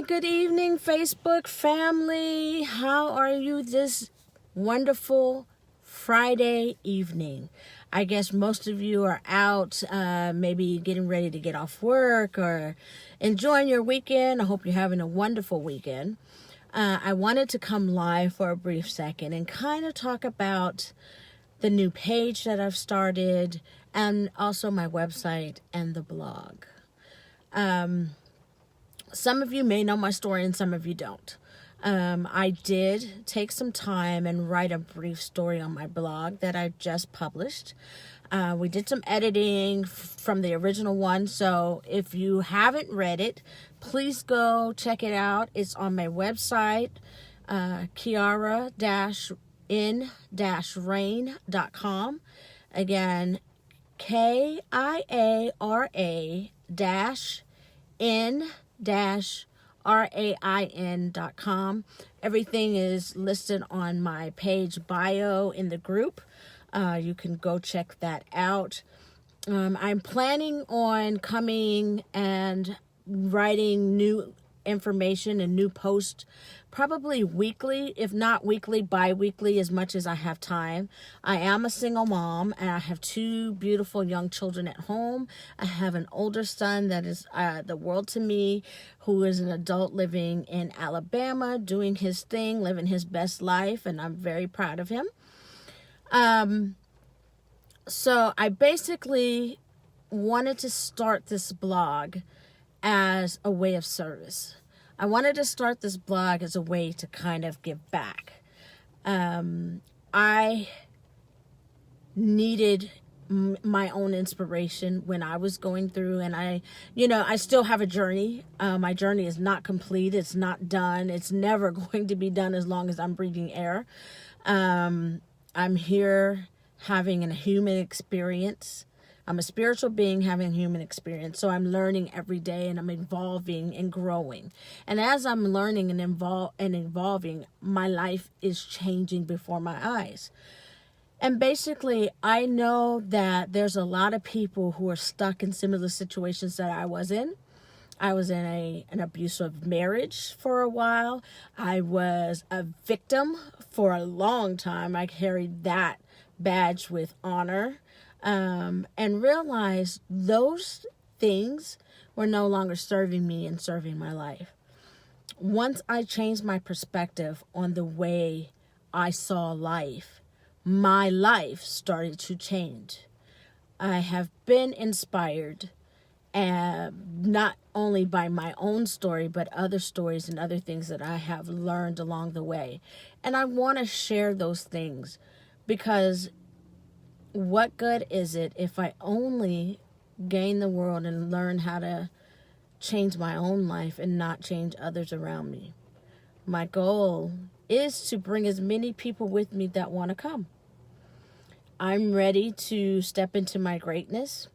Good evening, Facebook family. How are you this wonderful Friday evening? I guess most of you are out, maybe getting ready to get off work or enjoying your weekend. I hope you're having a wonderful weekend. I wanted to come live for a brief second and kind of talk about the new page that I've started and also my website and the blog. Some of you may know my story and some of you don't. I did take some time and write a brief story on my blog that I just published. We did some editing from the original one, so if you haven't read it, please go check it out. It's on my website, kiara-in-rain.com. Again, KIARA-in-RAIN.com. Everything is listed on my page bio in the group. You can go check that out. I'm planning on coming and writing new information and new posts probably weekly, if not weekly, bi-weekly, as much as I have time. I am a single mom and I have two beautiful young children at home. I have an older son that is the world to me, who is an adult living in Alabama, doing his thing, living his best life, and I'm very proud of him. So I basically wanted to start this blog as a way of service. I wanted to start this blog as a way to kind of give back. I needed my own inspiration when I was going through, and I still have a journey. My journey is not complete. It's not done. It's never going to be done as long as I'm breathing air. I'm here having a human experience. I'm a spiritual being having a human experience. So I'm learning every day and I'm evolving and growing. And as I'm learning and evolving, my life is changing before my eyes. And basically, I know that there's a lot of people who are stuck in similar situations that I was in. I was in an abusive marriage for a while. I was a victim for a long time. I carried that badge with honor. And realized those things were no longer serving me and serving my life. Once I changed my perspective on the way I saw life, my life started to change. I have been inspired, not only by my own story, but other stories and other things that I have learned along the way. And I want to share those things because what good is it if I only gain the world and learn how to change my own life and not change others around me? My goal is to bring as many people with me that want to come. I'm ready to step into my greatness,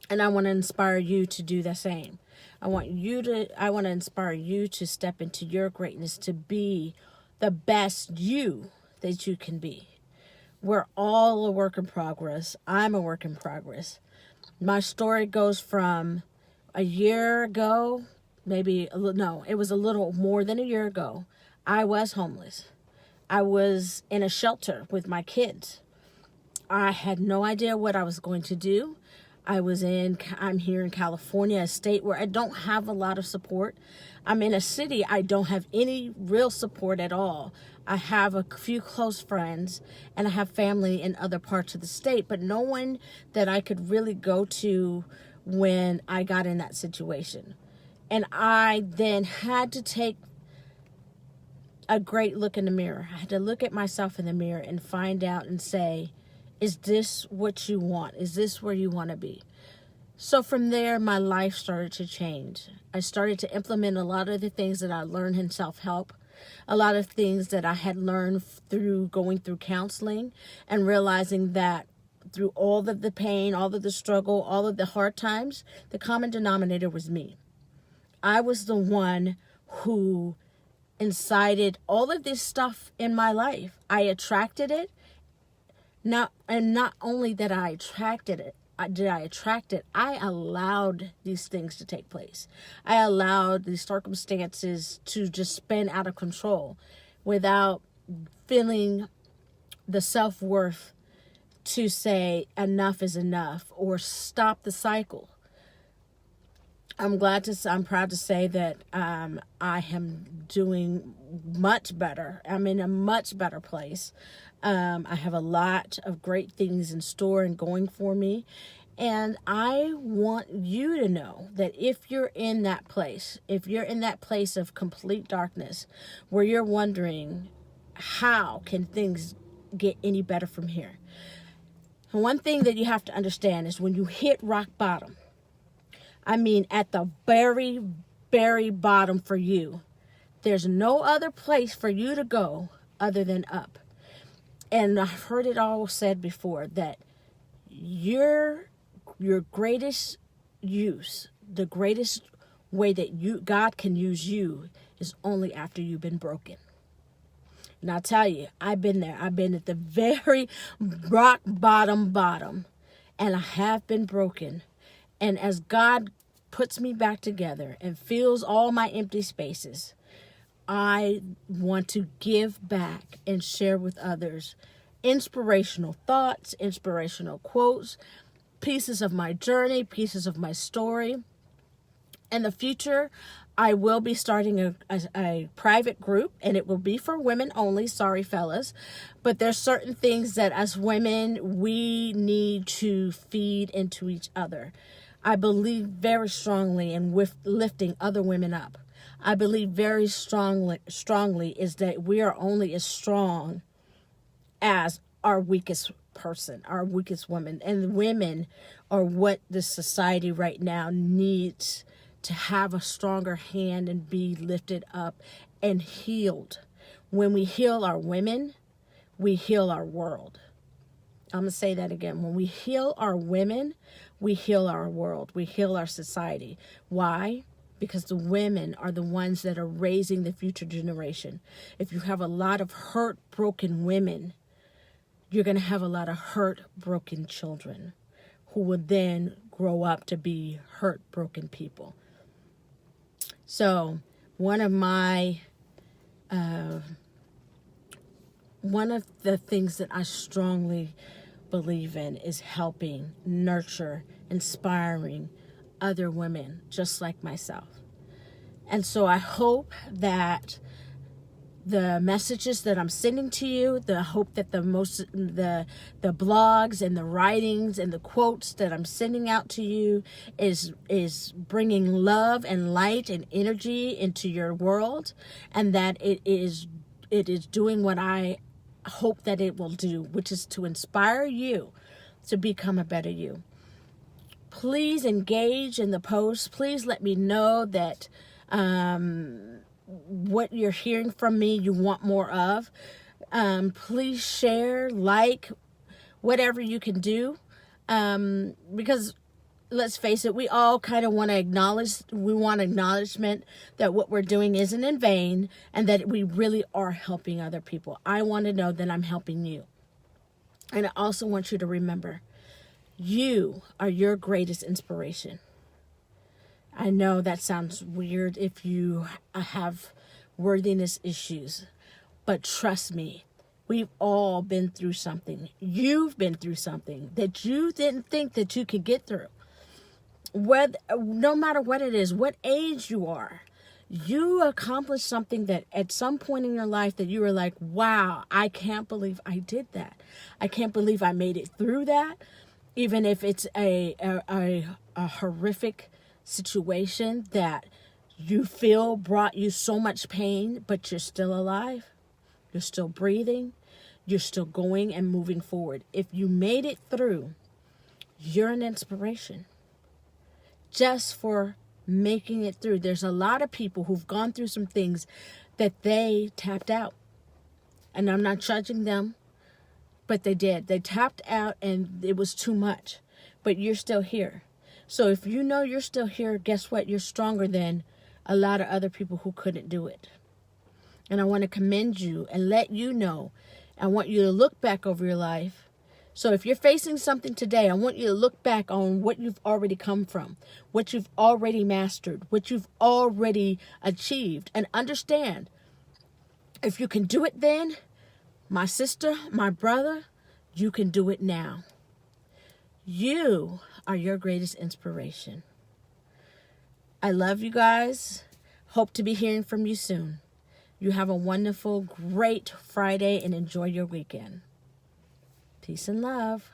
and I want to inspire you to do the same. I want to inspire you to step into your greatness, to be the best you that you can be. We're all a work in progress. I'm a work in progress. My story goes from a year ago, it was a little more than a year ago. I was homeless. I was in a shelter with my kids. I had no idea what I was going to do. I'm here in California, a state where I don't have a lot of support. I'm in a city I don't have any real support at all. I have a few close friends and I have family in other parts of the state, but no one that I could really go to when I got in that situation. And I then had to take a great look in the mirror. I had to look at myself in the mirror and find out and say, is this what you want? Is this where you want to be? So from there, my life started to change. I started to implement a lot of the things that I learned in self-help, a lot of things that I had learned through going through counseling and realizing that through all of the pain, all of the struggle, all of the hard times, the common denominator was me. I was the one who incited all of this stuff in my life. I attracted it. Not only that I attracted it, did I attract it? I allowed these things to take place. I allowed these circumstances to just spin out of control without feeling the self-worth to say enough is enough or stop the cycle. I'm proud to say that I am doing much better. I'm in a much better place. I have a lot of great things in store and going for me. And I want you to know that if you're in that place, if you're in that place of complete darkness, where you're wondering, how can things get any better from here? And one thing that you have to understand is when you hit rock bottom, I mean, at the very, very bottom for you, there's no other place for you to go other than up. And I've heard it all said before that your greatest use, the greatest way that God can use you is only after you've been broken. And I'll tell you, I've been there. I've been at the very rock bottom, and I have been broken. And as God puts me back together and fills all my empty spaces, I want to give back and share with others inspirational thoughts, inspirational quotes, pieces of my journey, pieces of my story. In the future, I will be starting a private group, and it will be for women only. Sorry, fellas. But there's certain things that as women, we need to feed into each other. I believe very strongly in lifting other women up. I believe very strongly is that we are only as strong as our weakest person, our weakest woman. And women are what the society right now needs to have a stronger hand and be lifted up and healed. When we heal our women, we heal our world. I'm going to say that again. When we heal our women, we heal our world. We heal our society. Why? Because the women are the ones that are raising the future generation. If you have a lot of hurt, broken women, you're going to have a lot of hurt, broken children who will then grow up to be hurt, broken people. So one of the things that I strongly believe in is helping, nurture, inspiring other women just like myself. And so I hope that the messages that I'm sending to you, the hope that the blogs and the writings and the quotes that I'm sending out to you is bringing love and light and energy into your world, and that it is doing what I hope that it will do, which is to inspire you to become a better you. Please engage in the post. Please let me know that what you're hearing from me you want more of. Please share, like, whatever you can do, because let's face it, we all kind of want acknowledgement that what we're doing isn't in vain and that we really are helping other people. I want to know that I'm helping you. And I also want you to remember, you are your greatest inspiration. I know that sounds weird if you have worthiness issues, but trust me, we've all been through something. You've been through something that you didn't think that you could get through. No matter what it is, what age you are, you accomplished something that at some point in your life that you were like, wow, I can't believe I did that. I can't believe I made it through that. Even if it's a horrific situation that you feel brought you so much pain, but you're still alive, you're still breathing, you're still going and moving forward. If you made it through, you're an inspiration just for making it through. There's a lot of people who've gone through some things that they tapped out, and I'm not judging them, but they did. They tapped out and it was too much, but you're still here. So if you know you're still here, guess what? You're stronger than a lot of other people who couldn't do it. And I want to commend you and let you know. I want you to look back over your life So if you're facing something today, I want you to look back on what you've already come from, what you've already mastered, what you've already achieved, and understand, if you can do it then, my sister, my brother, you can do it now. You are your greatest inspiration. I love you guys. Hope to be hearing from you soon. You have a wonderful, great Friday and enjoy your weekend. Peace and love.